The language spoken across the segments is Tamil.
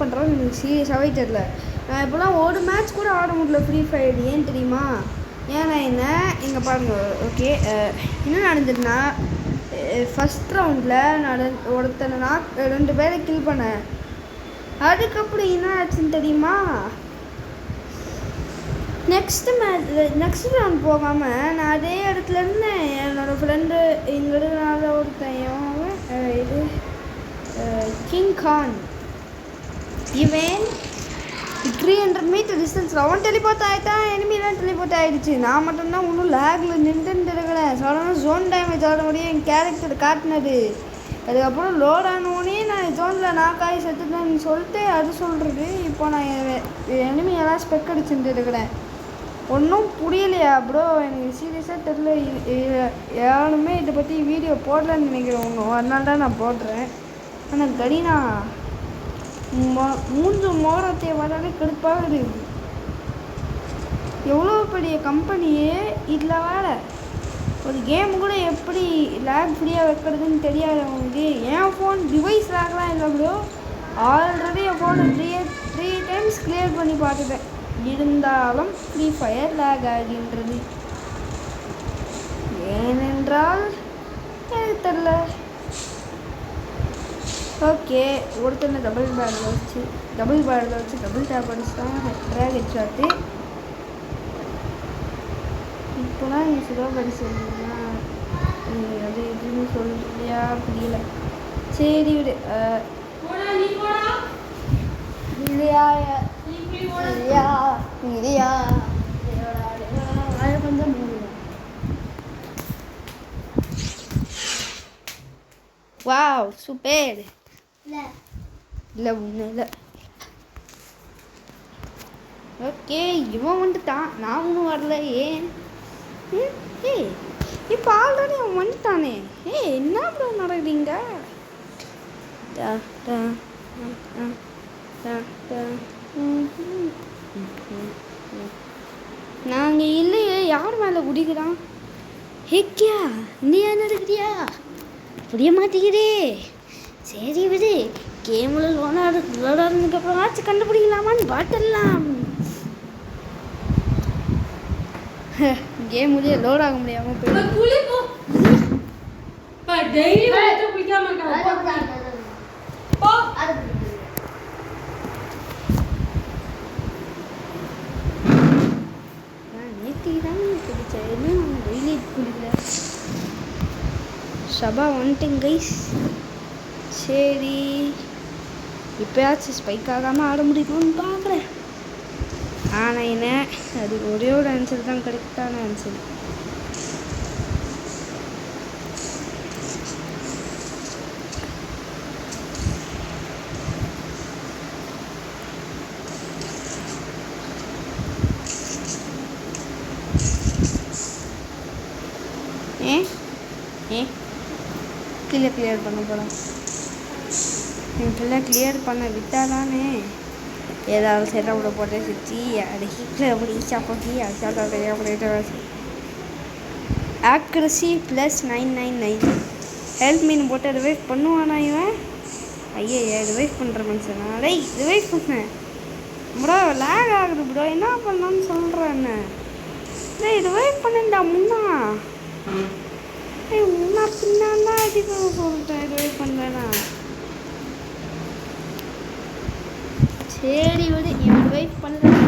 பண்ணுறான்னு எனக்கு சீரியஸாகவே தெரில. நான் இப்போலாம் ஒரு மேட்ச் கூட ஆட முடியல ஃப்ரீ ஃபயர். ஏன் தெரியுமா? ஏன்னா என்ன இங்கே பாருங்கள். ஓகே, என்ன நடந்ததுன்னா ஃபஸ்ட் ரவுண்டில் நான் ஒருத்தனை 2 பேரை கில் பண்ணேன். அதுக்கப்புறம் என்ன ஆச்சுன்னு தெரியுமா? நெக்ஸ்ட் ரவுண்ட் போகாமல் நான் அதே இடத்துல இருந்தேன். என்னோடய ஃப்ரெண்டு எங்கிறதுனால ஒருத்தன் இது கிங் கான், இவன் 300 மீட்டர் டிஸ்டன்ஸில் அவன் டெலிபோர்ட் ஆகிட்டான். எனிமிலாம் டெலிபோர்ட் ஆகிடுச்சு. நான் மட்டும்தான் இன்னும் லேகில் நின்றுட்டு இருக்கிறேன். சடனாக ஜோன் டேமேஜ் ஆட முடியும் என் கேரக்டர் காட்டினது. அதுக்கப்புறம் லோட் ஆனோடனே நான் ஜோனில் நாக்காய் செத்துட்டேன்னு சொல்லிட்டு அது சொல்கிறது. இப்போ நான் எனிமியெல்லாம் ஸ்பெக் அடிச்சுட்டு இருக்கிறேன். ஒன்றும் புரியலையா ப்ரோ? எனக்கு சீரியஸாக தெரில. யாருமே இதை பற்றி வீடியோ போடலன்னு நினைக்கிறேன் ஒன்றும். அதனால தான் நான் போடுறேன். ஆனால் கரீனா மூன்று மோரத்தை வராலே கடுப்பாக இருக்குது. எவ்வளோ பெரிய கம்பெனியே இதில் வேலை. ஒரு கேம் கூட எப்படி லேக் ஃப்ரீயாக வைக்கிறதுன்னு தெரியாது அவங்களுக்கு. என் ஃபோன் டிவைஸ் லேக்லாம் இல்லை ப்ரோ. ஆல்ரெடி என் ஃபோனை 3 டைம்ஸ் கிளியர் பண்ணி பார்த்துட்டேன். இருந்தாலும் ஃப்ரீ ஃபயர் லேக் ஆகின்றது. ஏனென்றால் எனக்கு தெரில. ஓகே, ஒருத்தனை டபுள் பேரில் வச்சு டபுள் டேப் அடிச்சுதான் ட்ராக் ஹெட்ஷாட்டு. இப்போலாம் நீங்கள் சுதா படி சொல்லுங்கன்னா அது எதுன்னு சொல்லியா புரியல. சரி விடு. இல்லையா அது கொஞ்சம் வாவ் சூப்பர். இல்லை ஒன்றும் இல்லை. ஓகே, இவன் வந்துட்டான். நான் ஒன்றும் வரல. ஏன் இப்போ ஆல்ரெடி அவன் வந்துட்டானே. என்ன ப்ரோ நடக்குறீங்க? நாங்கள் இல்லையே. யார் மேலே குடிக்கிறான்? ஹேக்கியா நீ என்ன இருக்கிறியா? புரிய மாட்டேங்குதே. சரி விடு. கேமில் விளாடுறதுக்கப்புறம் ஆச்சு கண்டுபிடிக்கலாமான்னு பாட்டெல்லாம். கேம் முடிய லோட் ஆக முடியாமல் போயிடும். நேற்று தான் குடித்தேன். இன்னும் டெய்லி குடிக்கல. சபா வந்துட்டேங்க கைஸ். சரி, இப்போயாச்சும் ஸ்பைக் ஆகாமல் ஆட முடியுமான்னு பார்க்குறேன். ஆனால் என்ன, அது ஒரே ஒரு ஆன்சர் தான் கரெக்டான ஆன்சர். கிளியர் பண்ண போகிறேன். இப்பெல்லாம் கிளியர் பண்ண விட்டாதானே ஏதாவது செட்டை போட்டு சுற்றி அப்படி சாப்பாட்டி அப்படின்ட்டு ஆக்யூரசி +999. ஹெல்ப் மீன் போட்டு ரிவைவ் பண்ணுவானா இவன்? ஐயா ரிவைவ் பண்ணுற மனுஷனா? ரிவைவ் பண்ணேன் ப்ரோ. லேக் ஆகுது ப்ரோ. என்ன பண்ணலான்னு சொல்கிறேன். ரிவைவ் பண்ணேன்டா முன்னா பின்னா அதிகம் சொல்லிட்டேன். ரிவைவ் பண்ணுறேன்னா சரி விடு. இவன் ரிவைவ் பண்ணுறேன்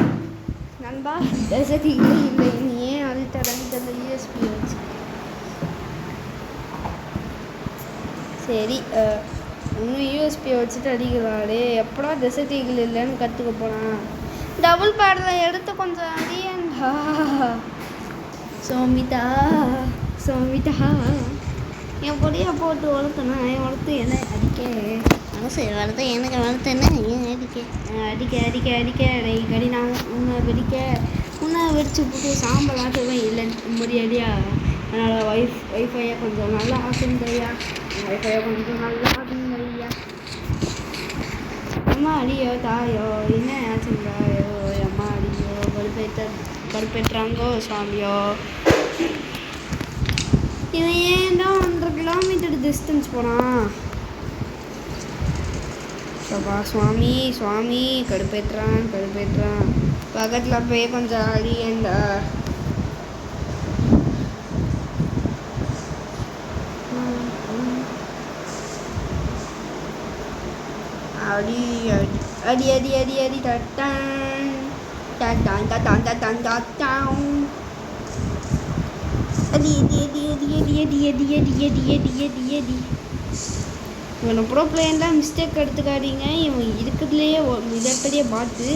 நண்பா. டெசர்ட் இல்லை நீ ஏன் அது தரேன் யூஎஸ்பி வச்சு. சரி, இன்னும் யூஎஸ்பியை வச்சுட்டு அடிக்கலாடே. எப்படா டெசர்ட் ஈகிள் இல்லைன்னு கற்றுக்க போகிறான். டபுள் பேடில் எடுத்து கொஞ்சம் அடியண்டா. சோமிதா என் பொடியை போட்டு வளர்த்தனா வளர்த்து என்ன அடிக்க மனசு வளர்த்து எனக்கு வளர்த்து என்ன அடிக்க கடி நான் உன்னை வெடிச்சு போட்டு சாம்பல் ஆட்டுவேன் இல்லை முடியாடியா. அதனால் வைஃபையை கொஞ்சம் நல்லா ஆக்குங்கய்யா. அம்மா அடியோ தாயோ என்ன ஆச்சுங்காயோ. அம்மா அடியோ கடுப்பேற்றாங்கோ சுவாமியோ. இவன் ஏன்டா 100 கிலோமீட்டர் டிஸ்டன்ஸ் போனான்? அப்பா சுவாமி சுவாமி கடுப்பேற்றுறான் பக்கத்தில் போய் கொஞ்சம் அடியேண்டா. அடி அடி அடி அடி அடி தட்டான் தட்டான் தட்டான் தட்டான் தட்டான் அடி அடி அடி அடி அடி அடி அடி அடி அடி அடி அடி. இவனை ப்ரோ பிளேயர்லாம் மிஸ்டேக் எடுத்துக்காதீங்க. இவன் இருக்கிறதுலையே மிகப்பெரிய பாட்டு.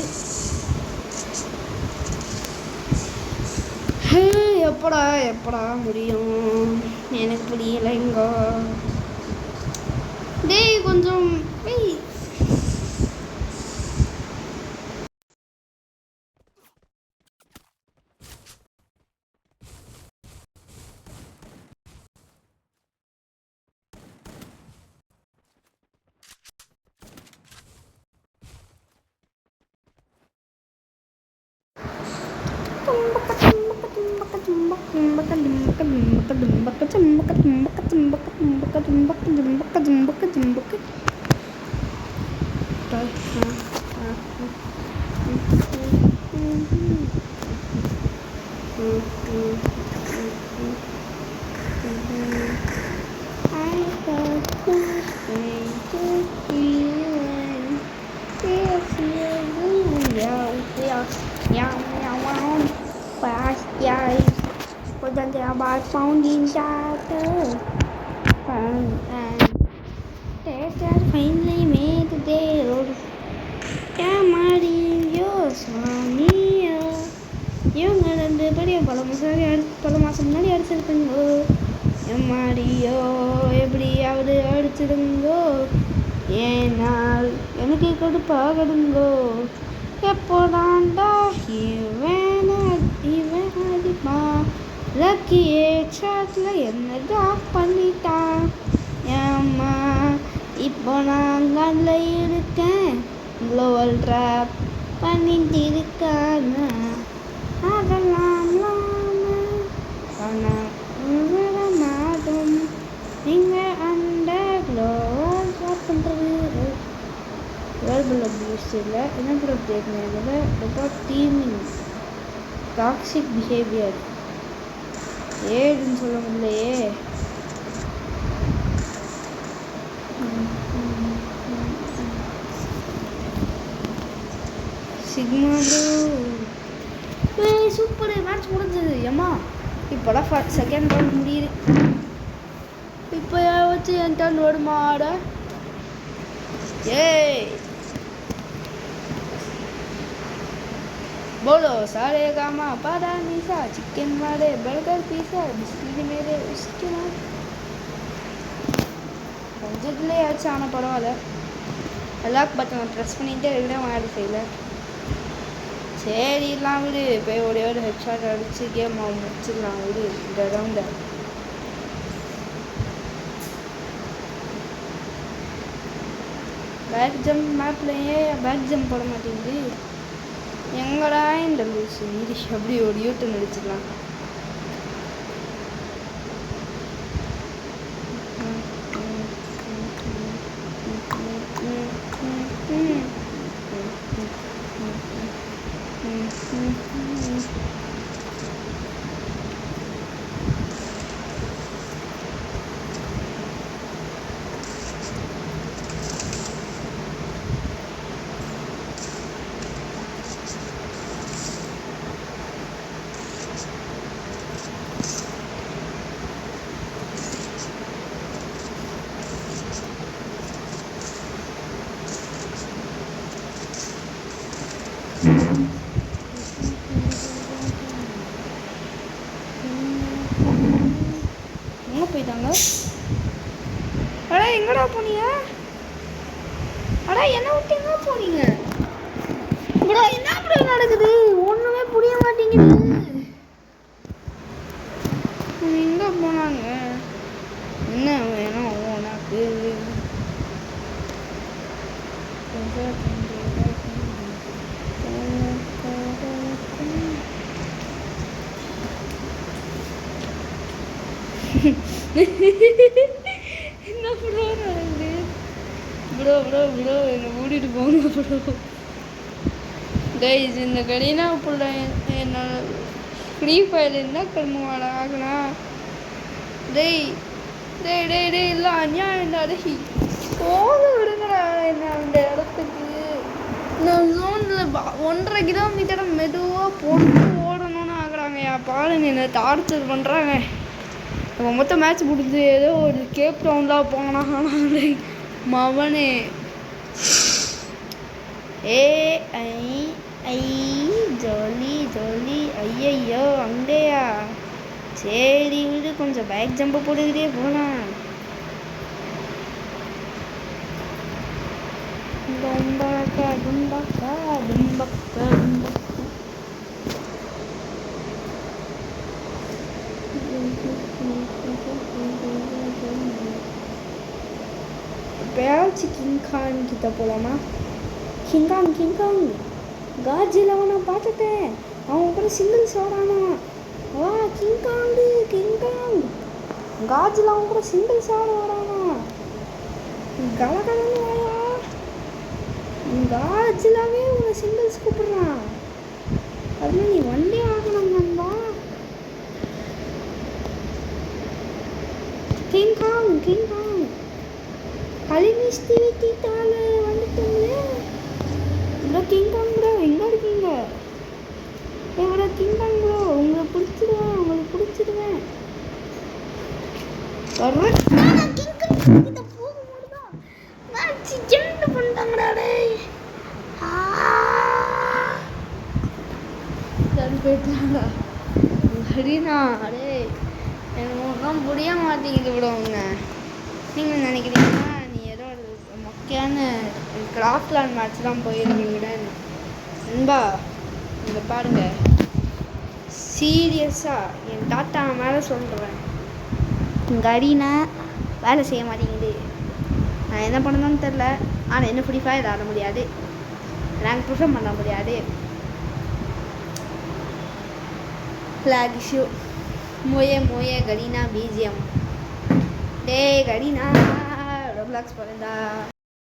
எப்படா முடியும் எனக்கு புரியலைங்கோ. டேய் கொஞ்சம் about founding charter and Tesla finally made the day. Mario Swamiya இவங்க ரெண்டு பேரையும் பல மாதம் முன்னாடி அடிச்சிருக்குங்கோ. மாரியோ எப்படியாவது அடிச்சிடுங்கோ, ஏனால் எனக்கு கடுப்பாகடுங்கோ. எப்போதாண்டா இவன் அடிப்பா லக்கியே சாட்டில் என்ன ட்ராப் பண்ணிட்டான். ஏம்மா இப்போ நான் கண்ணில் இருக்கேன், க்ளோவல் ட்ராப் பண்ணிட்டு இருக்காங்க. அதெல்லாம் மாதம் நீங்கள் அந்த க்ளோவல் ட்ராப் பண்ணுறது வேர்பல் அப்யூஸ் இல்லை. என்ன கூட தேர்ந்ததில் about teaming டாக்ஸிக் பிஹேவியர் ஏன்னு சொல்ல முடியலையே. சிக்மாடோ சூப்பர் மேட்ச் முடிஞ்சது. ஏம்மா இப்போலாம் செகண்ட் ரவுண்ட் முடியுது. இப்போ வச்சு என் டர்ன் ஓடுமா ஆட. ஏய் बोलो सारे गामा पादा नीसा चिकन मारे बर्गर पिज़्ज़ा बिस्किट मेरे उसके बाद கொஞ்சத்துலேயே ஆச்சு. ஆனால் பரவாயில்ல, லாக் பட்டனை ப்ரெஸ் பண்ணிகிட்டே இருக்கிறேன், ஆடு செய்யல. சரிலாம் விடு, போய் ஒரே ஒரு ஹெட்ஷாட் அடித்து கேம் முடிச்சிடலாம் விடு இந்த ரவுண்டை. பேக் ஜம்ப் மேப்லையே பேக் ஜம்ப் போட மாட்டேங்குது. எங்கடா இந்த லூஸ் இங்கிலீஷ் அப்படி ஒரு யூட்டன் அடிச்சிடலாம். எங்கே போயிட்டாங்க? அடா எங்கடா போனீங்க? அடா என்ன விட்டு எங்கே போனீங்க? ப்ரோ என்ன ப்ரோ நடக்குது? ஒன்றுமே புரிய மாட்டேங்குது. எங்கே போனாங்க? என்ன வேணும் உனக்கு? என்ன ப்ரோ நடக்குது? ப்ரோ ப்ரோ ப்ரோ என்னை கூட்டிகிட்டு போங்க ப்ரோ. கைஸ் இந்த கரீனா புள்ள என்னோட ஃப்ரீ ஃபயர் என்ன கருமாடா ஆகுனா. டேய் டேய் டேய் டேய் இல்லை அநியாயம்டா. டேய் போக விடுங்கடா என்ன அந்த இடத்துக்கு. நான் ஜோனில் 1.5 கிலோமீட்டரை மெதுவாக பொண்ணு ஓடணும்னு ஆகுறாங்கய்யா. பாருங்க என்னை டார்ச்சர் பண்ணுறாங்க. நம்ம மொத்தம் மேட்ச் முடிஞ்சு ஏதோ ஒரு கேப் ரவுண்டாக போனா மவனே. ஏ ஐ ஐ ஜாலி ஜாலி. ஐயையோ அங்கேயா? சரி விடு, கொஞ்சம் பேக் ஜம்பை போட்டுக்கிட்டே போகலாம். தும்பக்கா தும்பக்கா தும்பக்கா தும்பக்கா. எப்பயாச்சும் கிங்கான் கிட்ட போகலாமா? கிங்காங் கிங்காங் காஜில் அவனை பார்த்துட்டேன். அவன் கூட சிங்கிள்ஸ் ஆடானா. வா கிங்காங்கு கிங்காங் காஜில் அவன் கூட சிங்கிள்ஸ் ஆடானா. கலகலன்னு வாயா. காஜிலாவே உன்னை சிங்கிள்ஸ் கூப்பிடுறான். அதுல நீ வண்டி ஆகணும் நண்பா. கிங்காங் கிங்காங் கலிமிஸ்தி விட்டால வந்துட்டோம்ல. ப்ரோ கிங்காங் ப்ரோ எங்கே இருக்கீங்க? ப்ரோ கிங்காங் ப்ரோ உங்களை பிடிச்சிடுவேன், உங்களுக்கு பிடிச்சிடுவேன். கிட்ட போக முடியுதா? மேட்ச் என்ன பண்ணிட்டாங்கடா. போயிட்டாங்க ஹரினா. அடே எனக்கு ஒன்றும் புரிய மாட்டேங்குது விடுவாங்க. நீங்கள் நினைக்கிறீங்கன்னா நீ ஏதோ ஒரு மொக்கையான கிராஃப்ட்லாண்ட் மேட்ச் தான் போயிருக்கீங்கடா நண்பா. இங்கே பாருங்க, சீரியஸாக என் டாட்டா மேலே சொல்கிறேன். கரீனா வேலை செய்ய மாட்டேங்குது. நான் என்ன பண்ணணும்னு தெரில. ஆனால் என்ன ஃப்ரீ ஃபயர் ஆட முடியாது, ரேங்க் புஷ் பண்ண முடியாது. ஃப்ளாக் இஷ்யூ மோயே மோயே கரீனா பிஜிஎம். டே கரீனா ரொப்ளாக்ஸ் போகிறேன்டா.